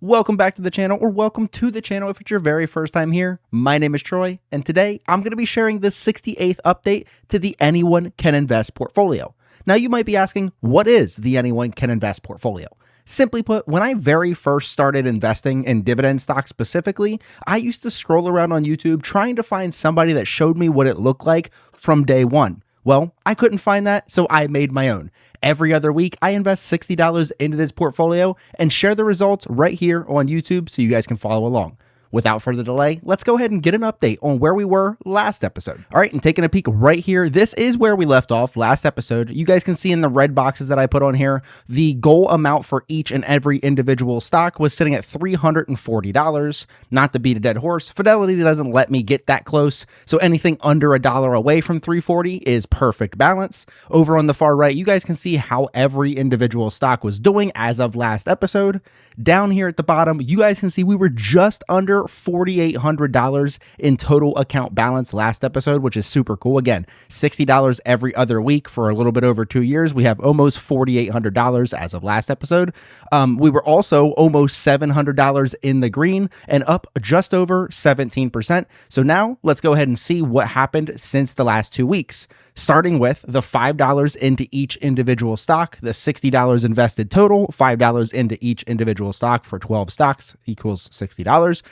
Welcome back to the channel, or welcome to the channel if it's your very first time here. My name is Troy, and today I'm going to be sharing the 68th update to the Anyone Can Invest portfolio. Now you might be asking, what is the Anyone Can Invest portfolio? Simply put, when I very first started investing in dividend stocks specifically, I used to scroll around on YouTube trying to find somebody that showed me what it looked like from day one. Well, I couldn't find that, so I made my own. Every other week, I invest $60 into this portfolio and share the results right here on YouTube so you guys can follow along. Without further delay, let's go ahead and get an update on where we were last episode. All right, and taking a peek right here, this is where we left off last episode. You guys can see in the red boxes that I put on here, the goal amount for each and every individual stock was sitting at $340. Not to beat a dead horse, Fidelity doesn't let me get that close, so anything under $1 away from $340 is perfect balance. Over on the far right, you guys can see how every individual stock was doing as of last episode. Down here at the bottom, you guys can see we were just under $4,800 in total account balance last episode, which is super cool. Again, $60 every other week for a little bit over 2 years. We have almost $4,800 as of last episode. We were also almost $700 in the green and up just over 17%. So now let's go ahead and see what happened since the last 2 weeks. Starting with the $5 into each individual stock, the $60 invested total, $5 into each individual stock for 12 stocks equals $60.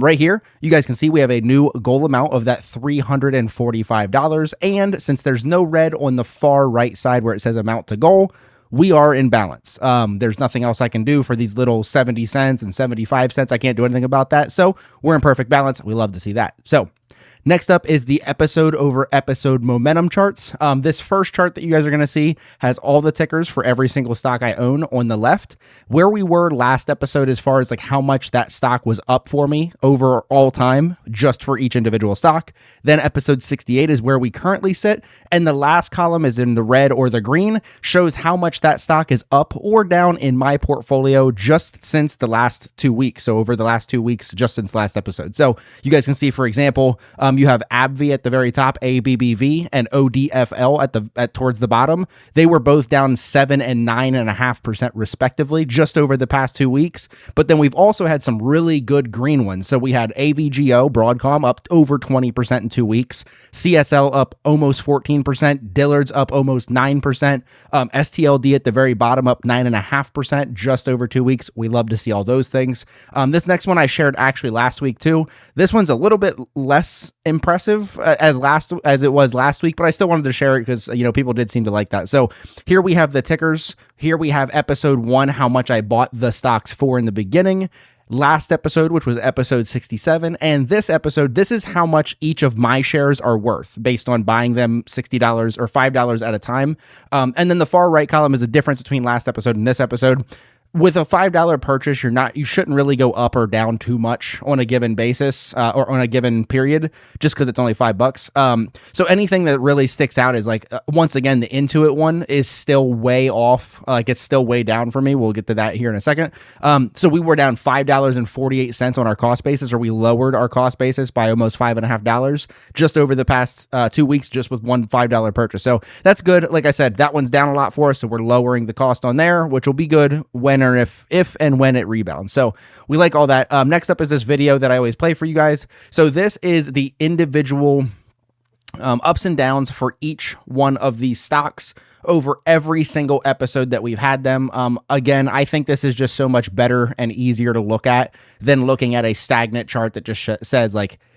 Right here, you guys can see we have a new goal amount of that $345. And since there's no red on the far right side where it says amount to goal, we are in balance. There's nothing else I can do for these little 70 cents and 75 cents. I can't do anything about that. So we're in perfect balance. We love to see that. So next up is the episode over episode momentum charts. This first chart that you guys are going to see has all the tickers for every single stock I own on the left. Where we were last episode as far as like how much that stock was up for me over all time, just for each individual stock. Then episode 68 is where we currently sit. And the last column is in the red or the green, shows how much that stock is up or down in my portfolio just since the last 2 weeks. So over the last 2 weeks, just since last episode. So you guys can see, for example, you have ABV at the very top, ABBV, and ODFL at towards the bottom. They were both down 7 and 9.5% respectively, just over the past 2 weeks. But then we've also had some really good green ones. So we had AVGO, Broadcom, up over 20% in 2 weeks. CSL up almost 14%. Dillard's up almost 9%. STLD at the very bottom up 9.5% just over 2 weeks. We love to see all those things. This next one I shared actually last week too. This one's a little bit less impressive as it was last week, but I still wanted to share it because people did seem to like that. So here we have the tickers. Here we have episode 1, how much I bought the stocks for in the beginning. Last episode, which was episode 67, and this episode, this is how much each of my shares are worth based on buying them $60 or $5 at a time. And then the far right column is the difference between last episode and this episode. With a $5 purchase, you shouldn't really go up or down too much on a given basis or on a given period, just because it's only $5. So anything that really sticks out is once again, the Intuit one is still way off. It's still way down for me. We'll get to that here in a second. So we were down $5.48 on our cost basis, or we lowered our cost basis by almost $5.50 just over the past 2 weeks, just with one $5 purchase. So that's good. Like I said, that one's down a lot for us. So we're lowering the cost on there, which will be good when or if and when it rebounds. So we like all that. Next up is this video that I always play for you guys. So this is the individual ups and downs for each one of these stocks over every single episode that we've had them. Again, I think this is just so much better and easier to look at than looking at a stagnant chart that just says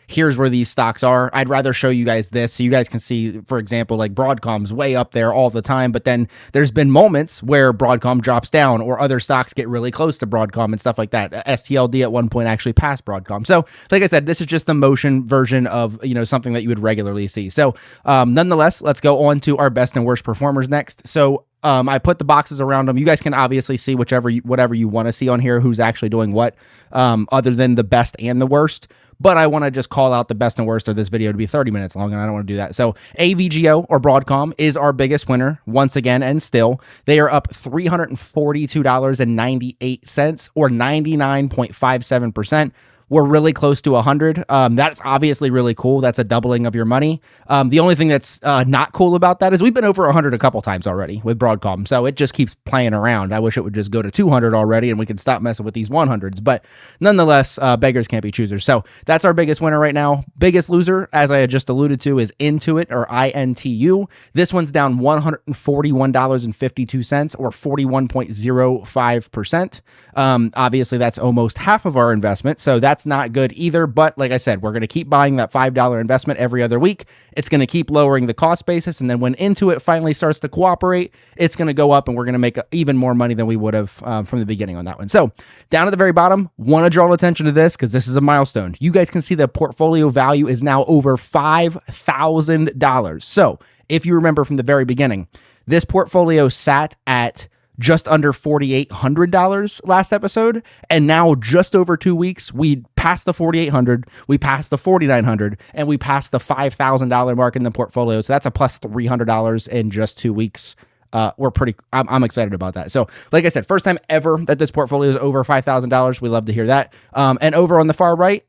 here's where these stocks are. I'd rather show you guys this so you guys can see, for example, Broadcom's way up there all the time, but then there's been moments where Broadcom drops down or other stocks get really close to Broadcom and stuff like that. STLD at one point actually passed Broadcom. So like I said, this is just the motion version of, something that you would regularly see. So nonetheless, let's go on to our best and worst performers next. So I put the boxes around them. You guys can obviously see whatever you want to see on here, who's actually doing what, other than the best and the worst. But I want to just call out the best and worst of this video to be 30 minutes long, and I don't want to do that. So AVGO, or Broadcom, is our biggest winner once again, and still. They are up $342.98, or 99.57%. we're really close to 100. That's obviously really cool. That's a doubling of your money. The only thing that's not cool about that is we've been over 100 a couple times already with Broadcom, so it just keeps playing around. I wish it would just go to 200 already and we could stop messing with these 100s, but nonetheless, beggars can't be choosers. So that's our biggest winner right now. Biggest loser, as I had just alluded to, is Intuit, or INTU. This one's down $141.52, or 41.05%. Obviously, that's almost half of our investment, so that's not good either. But like I said, we're going to keep buying that $5 investment every other week. It's going to keep lowering the cost basis, and then when Intuit finally starts to cooperate, it's going to go up, and we're going to make even more money than we would have from the beginning on that one. So down at the very bottom, want to draw attention to this because this is a milestone. You guys can see the portfolio value is now over $5,000. So if you remember from the very beginning, this portfolio sat at just under $4,800 last episode, and now just over 2 weeks, we passed the $4,800, we passed the $4,900, and we passed the $5,000 mark in the portfolio. So that's a plus $300 in just 2 weeks. I'm excited about that. So like I said, first time ever that this portfolio is over $5,000. We love to hear that. And over on the far right,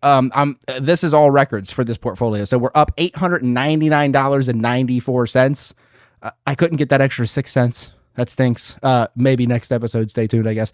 this is all records for this portfolio. So we're up $899.94. I couldn't get that extra 6 cents. That stinks. Maybe next episode. Stay tuned, I guess.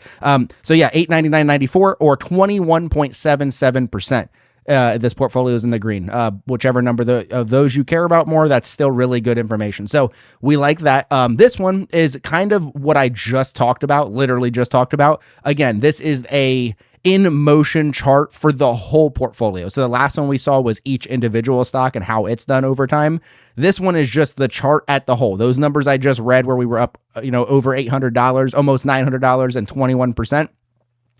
So yeah, $899.94 or 21.77%. This portfolio is in the green. Whichever number of those you care about more, that's still really good information. So we like that. This one is kind of what I just talked about, literally just talked about. Again, this is a in motion chart for the whole portfolio. So the last one we saw was each individual stock and how it's done over time. This one is just the chart at the whole. Those numbers I just read where we were up, over $800, almost $900 and 21%.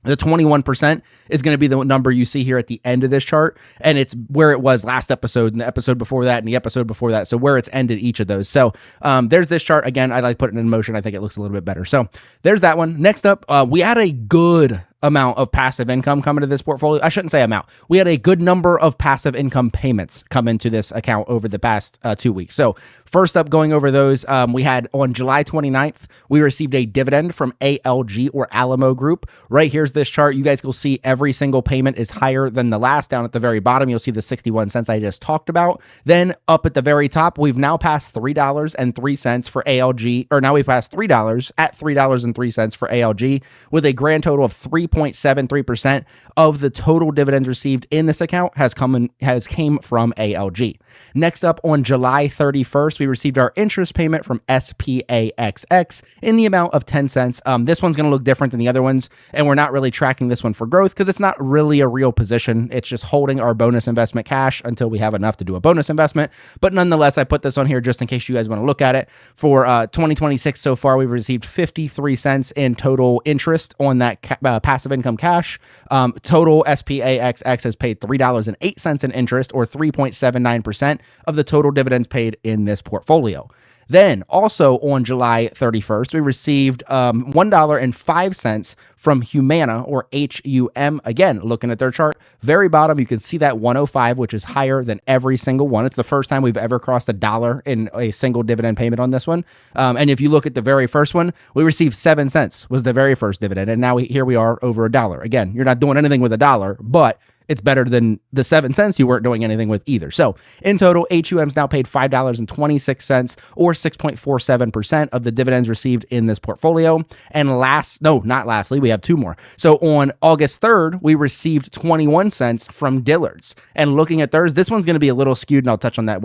The 21% is going to be the number you see here at the end of this chart, and it's where it was last episode and the episode before that and the episode before that, so where it's ended each of those. So there's this chart. Again, I like putting it in motion. I think it looks a little bit better. So there's that one. Next up, we had a good amount of passive income come into this portfolio. I shouldn't say amount. We had a good number of passive income payments come into this account over the past 2 weeks. So first up, going over those, we had on July 29th, we received a dividend from ALG, or Alamo Group. Right here's this chart. You guys will see every single payment is higher than the last. Down at the very bottom, you'll see the 61 cents I just talked about. Then up at the very top, we've now passed $3.03 for ALG, or now we passed $3 at $3.03 for ALG, with a grand total of 3.73% of the total dividends received in this account came from ALG. Next up, on July 31st, we received our interest payment from SPAXX in the amount of 10 cents. This one's going to look different than the other ones, and we're not really tracking this one for growth because it's not really a real position. It's just holding our bonus investment cash until we have enough to do a bonus investment. But nonetheless, I put this on here just in case you guys want to look at it. For 2026 so far, we've received 53 cents in total interest on that passive income cash. Total SPAXX has paid $3.08 in interest, or 3.79% of the total dividends paid in this portfolio. Then also on July 31st, we received $1.05 from Humana, or HUM. Again, looking at their chart, very bottom, you can see that 105, which is higher than every single one. It's the first time we've ever crossed $1 in a single dividend payment on this one. And if you look at the very first one, we received 7 cents was the very first dividend. And now here we are over $1. Again, you're not doing anything with $1, but it's better than the 7 cents you weren't doing anything with either. So in total, HUM's now paid $5.26, or 6.47% of the dividends received in this portfolio. And not lastly, we have two more. So on August 3rd, we received 21 cents from Dillard's. And looking at theirs, this one's going to be a little skewed, and I'll touch on that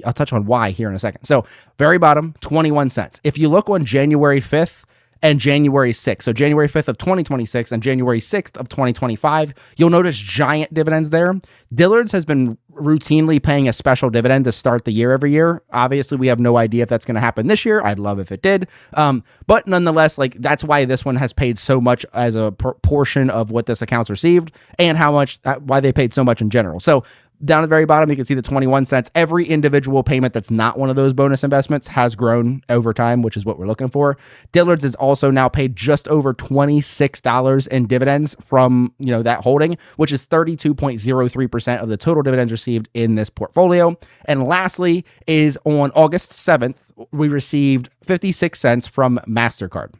I'll touch on why here in a second. So very bottom, 21 cents. If you look on January 5th, and January 6th. So January 5th of 2026 and January 6th of 2025, you'll notice giant dividends there. Dillard's has been routinely paying a special dividend to start the year every year. Obviously, we have no idea if that's going to happen this year. I'd love if it did. But nonetheless, that's why this one has paid so much as a portion of what this account's received, and why they paid so much in general. So down at the very bottom, you can see the 21 cents. Every individual payment that's not one of those bonus investments has grown over time, which is what we're looking for. Dillard's is also now paid just over $26 in dividends from that holding, which is 32.03% of the total dividends received in this portfolio. And lastly is on August 7th, we received 56 cents from MasterCard.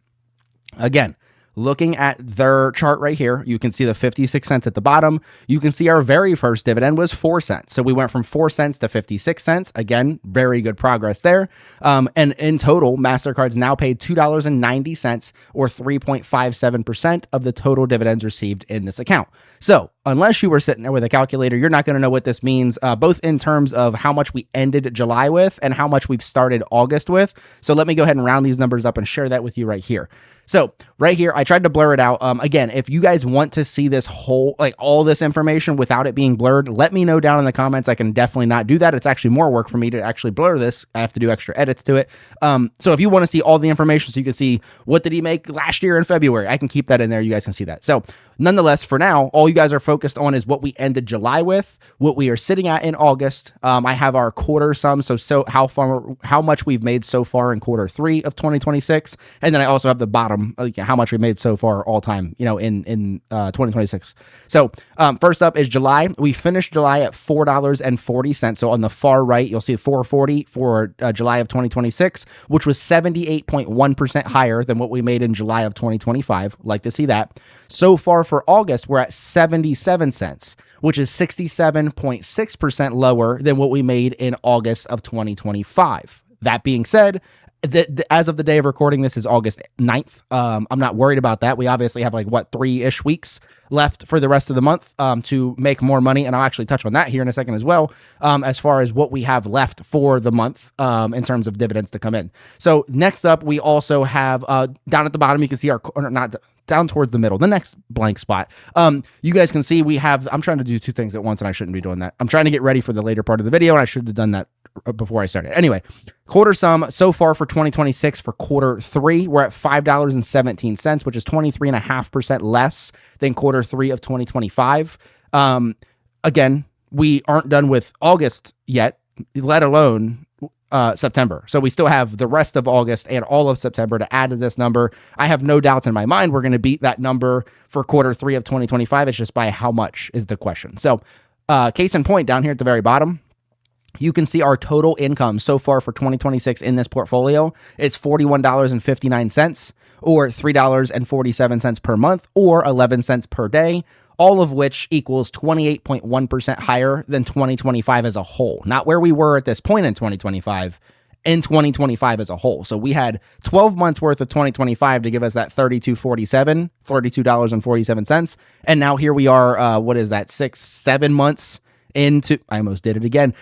Again, looking at their chart right here, you can see the 56 cents at the bottom. You can see our very first dividend was 4 cents. So we went from 4 cents to 56 cents. Again, very good progress there. And in total, MasterCard's now paid $2.90 or 3.57% of the total dividends received in this account. So unless you were sitting there with a calculator, you're not going to know what this means, both in terms of how much we ended July with and how much we've started August with. So let me go ahead and round these numbers up and share that with you right here. So right here, I tried to blur it out. Again, if you guys want to see this whole, like all this information without it being blurred, let me know down in the comments. I can definitely not do that. It's actually more work for me to actually blur this. I have to do extra edits to it. So if you want to see all the information so you can see what did he make last year in February, I can keep that in there. You guys can see that. So nonetheless, for now, all you guys are focused on is what we ended July with, what we are sitting at in August. I have our quarter sum, so how much we've made so far in quarter 3 of 2026, and then I also have the bottom, how much we made so far all time, in 2026. So first up is July. We finished July at $4.40. So on the far right, you'll see $4.40 for July of 2026, which was 78.1% higher than what we made in July of 2025. Like to see that. So far for August, we're at 77 cents, which is 67.6% lower than what we made in August of 2025. That being said, as of the day of recording, this is August 9th. I'm not worried about that. We obviously have 3-ish weeks left for the rest of the month to make more money. And I'll actually touch on that here in a second as well, as far as what we have left for the month in terms of dividends to come in. So next up, we also have down at the bottom, you can see down towards the middle, the next blank spot. You guys can see we have, I'm trying to do 2 things at once and I shouldn't be doing that. I'm trying to get ready for the later part of the video and I should have done that before I started. Anyway, quarter sum so far for 2026 for quarter 3, we're at $5.17, which is 23.5% less than quarter 3 of 2025. Again, we aren't done with August yet, let alone September. So we still have the rest of August and all of September to add to this number. I have no doubts in my mind we're going to beat that number for quarter 3 of 2025. It's just by how much is the question. So case in point, down here at the very bottom, you can see our total income so far for 2026 in this portfolio is $41.59 or $3.47 per month or 11 cents per day, all of which equals 28.1% higher than 2025 as a whole. Not where we were at this point in 2025, in 2025 as a whole. So we had 12 months worth of 2025 to give us that $32.47. And now here we are, 7 months into, I almost did it again,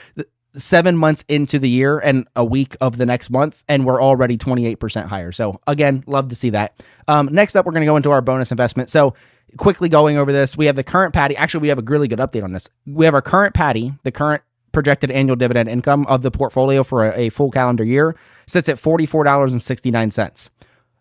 7 months into the year and a week of the next month, and we're already 28% higher. So again, love to see that. Next up, we're going to go into our bonus investment. So quickly going over this, we have the current patty. Actually, we have a really good update on this. We have our current patty, the current projected annual dividend income of the portfolio for a full calendar year sits at $44.69.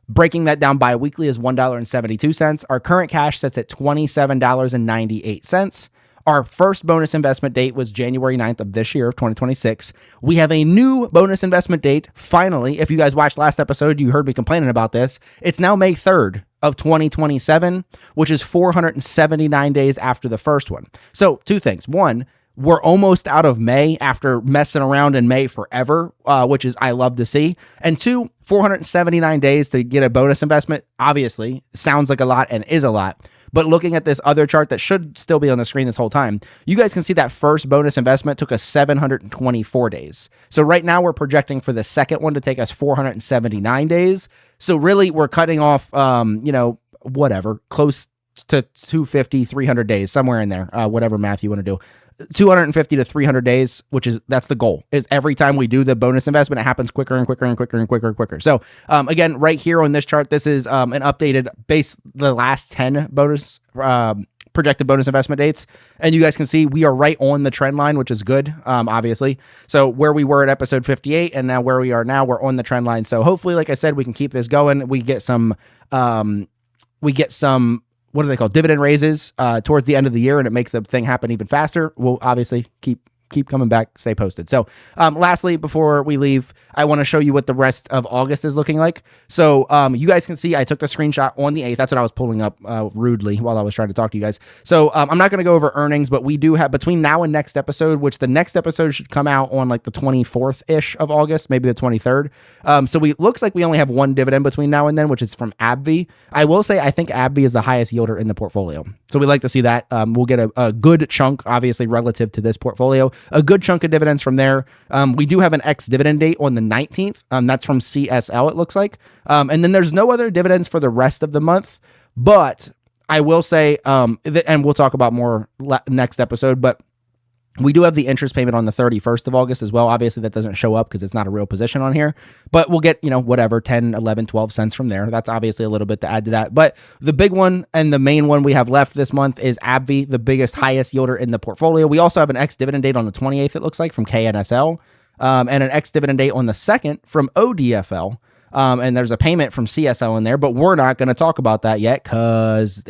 Breaking that down bi-weekly is $1.72. Our current cash sits at $27.98. Our first bonus investment date was January 9th of this year, of 2026. We have a new bonus investment date, finally. If you guys watched last episode, you heard me complaining about this. It's now May 3rd of 2027, which is 479 days after the first one. So 2 things. 1, we're almost out of May after messing around in May forever, which is I love to see. And 2, 479 days to get a bonus investment, obviously, sounds like a lot and is a lot. But looking at this other chart that should still be on the screen this whole time, you guys can see that first bonus investment took us 724 days. So right now we're projecting for the second one to take us 479 days. So really we're cutting off, close to 250, 300 days, somewhere in there, whatever math you want to do. 250 to 300 days, that's the goal, is every time we do the bonus investment, it happens quicker and quicker and quicker and quicker and quicker. So again, right here on this chart, this is an updated the last 10 bonus projected bonus investment dates. And you guys can see we are right on the trend line, which is good, obviously. So where we were at episode 58 and now where we are now, we're on the trend line. So hopefully, like I said, we can keep this going. We get some, what do they call dividend raises towards the end of the year, and it makes the thing happen even faster. We'll obviously keep keep coming back, stay posted. So lastly, before we leave, I want to show you what the rest of August is looking like. So you guys can see I took the screenshot on the 8th. That's what I was pulling up rudely while I was trying to talk to you guys. So I'm not going to go over earnings, but we do have between now and next episode, which the next episode should come out on like the 24th-ish of August, maybe the 23rd. So looks like we only have one dividend between now and then, which is from AbbVie. I will say I think AbbVie is the highest yielder in the portfolio. So we like to see that. We'll get a good chunk, obviously, relative to this portfolio. A good chunk of dividends from there. We do have an ex-dividend date on the 19th. That's from CSL, it looks like. And then there's no other dividends for the rest of the month. But I will say, and we'll talk about more next episode, but we do have the interest payment on the 31st of August as well. Obviously, that doesn't show up because it's not a real position on here, but we'll get, whatever, 10, 11, 12 cents from there. That's obviously a little bit to add to that. But the big one and the main one we have left this month is AbbVie, the biggest, highest yielder in the portfolio. We also have an ex-dividend date on the 28th, it looks like, from KNSL, and an ex-dividend date on the 2nd from ODFL. And there's a payment from CSL in there, but we're not going to talk about that yet because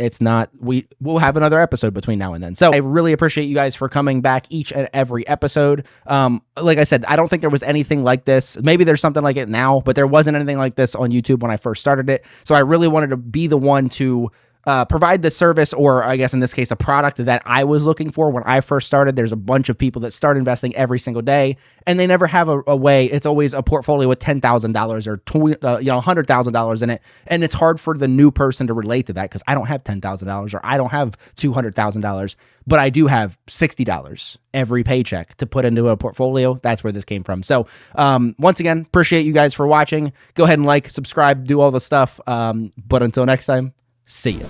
we'll have another episode between now and then. So I really appreciate you guys for coming back each and every episode. Like I said, I don't think there was anything like this. Maybe there's something like it now, but there wasn't anything like this on YouTube when I first started it. So I really wanted to be the one to provide the service, or I guess in this case, a product that I was looking for when I first started. There's a bunch of people that start investing every single day, and they never have a way. It's always a portfolio with $10,000 or $100,000 in it, and it's hard for the new person to relate to that because I don't have $10,000 or I don't have $200,000, but I do have $60 every paycheck to put into a portfolio. That's where this came from. So once again, appreciate you guys for watching. Go ahead and like, subscribe, do all the stuff. But until next time, see ya.